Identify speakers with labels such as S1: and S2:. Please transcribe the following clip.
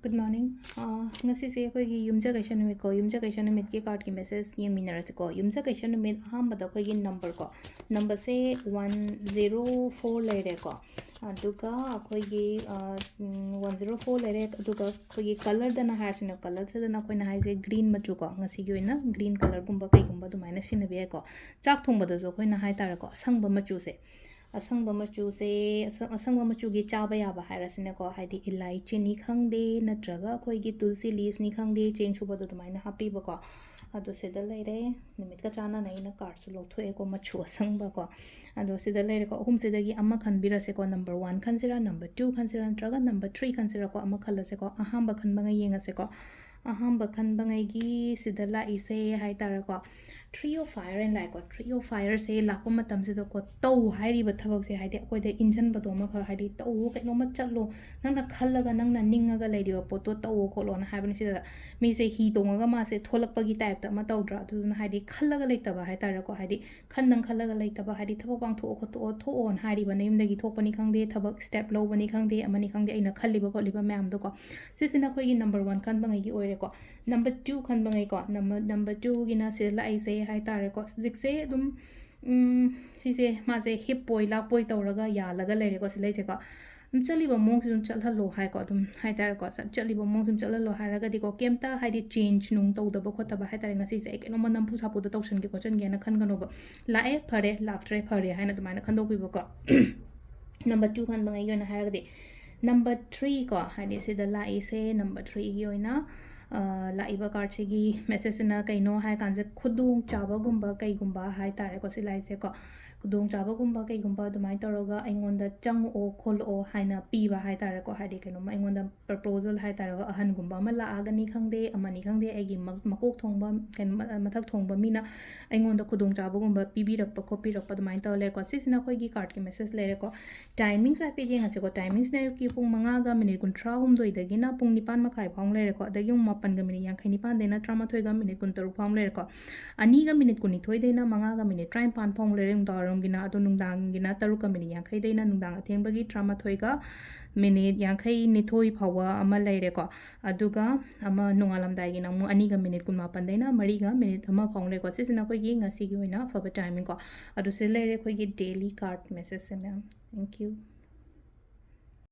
S1: Good morning. Ngasigi akoigi yumjagaisha numit ko yumjagaisha numit ki card ki message yengminarase ko yumjagaisha numit ahambada akoigi number ko number se 104 leire ko aduga akoigi 104 leire aduga akoigi color dana harsina color se dana akoina haise green machu ko ngasigi oina green color gumba kai gumba du minus sinabe ko chak thongba da jo akoina hai tar ko asangba machu se asangba machu se asangba machu gi chaba yaba hairasine ko haidi elaichi ni khangde natraga khoi gi tulsi leaves ni khangde cheng chuba do maina happy ba ko ado sida leire nimit ka chana nai na card su lothoe ko machu asangba ko ado sida leire ko hum sida gi amma khanbira se ko number 1 khansira number 2 khansira natraga number 3 khansira ko amma khala se ko ahamba khanba nga yenga se ko ahamba khanba ngai gi sida la ise hai tar ko three of fire and like three of fire se lakpa matam se ko tau hairi ba thabak se haide akoi de injan ba doma kha haidi tau ke no ma chatlo nangna khallaga nangna ninga ga leidi ba poto tau kholo na haibani se mi se hi tonga ga ma se tholak pa gi type ta ma tau dra tu na haidi khallaga leita ba hai tar ko haidi khannang khallaga leita ba haidi thabak pang tho ko to tho on hairi ba neim dagi thokpani khangde thabak step lo bani khangde amani khangde aina khalli ba ko liba ma'am do ko sisina khoi gi number 1 kan bangai gi oire ko number 2 kan bangai ko number 2 gi na se la ai se hai tare ko jikse dum sise ma se hip boy la boy tawraga ya laga lere ko silai che ko chali ba mong sum chal halo hai ko dum hai tare ko sa chali ba mong sum chal halo hai raga di ko kemta hai di change nung taw da ba khota ba hai tare ngasi se ke no manam phu sapu da tawsan ki ko chen ge na khan gano ba la e phare laktre phare hai na tumai na khan do pi ba ko number 2 khan bangai yo na hai raga di number 3 ko hai di se da la e se number 3 gi oina Laiba card से message ना कहीं है कान से खुदों चाबगुम्बा कईगुम्बा है तारे को सिलाई से को खुदों चाबगुम्बा कईगुम्बा अदुमाई तौरगा अइंगोंदा चंगओ खोलो हाइना पीबा है तारे को हाइदि कइनोमा अइंगोंदा प्रपोजल है तारे अहनगुम्बा अमा लाआगनी खंगदे अमनी खंगदे अइगी मकोक थोंगबा कैन मथक थोंगबा मीना अइंगोंदा खुदों चाबगुम्बा पीबीरकपा खोपीरकपा अदुमाई तौले को सिसना खोइगी कार्ड की मेसेज लेरे को टाइमिंग्स वाइ पेजे ngase ko timings na ki pung 5 ga minute 38 dagina pung 9 makhai phang lere ko adagi 8 ga minute 59 dena 13 ga minute 63 phang lere ko 2 ga minute 12 dena 5 ga minute 53 phang lere daram gina adu nungdang gina 3 ga minute 50 dena nungdang atheng bagi 13 ga minute 50 nithoi phawa ama lere ko aduga ama nungalam dai gina mu 2 ga minute 18 dena 3 ga minute ama phang lere ko sisina ko gi ngasi gi hoina Afaba timing ko adu se lere ko gi daily card message se ma'am thank you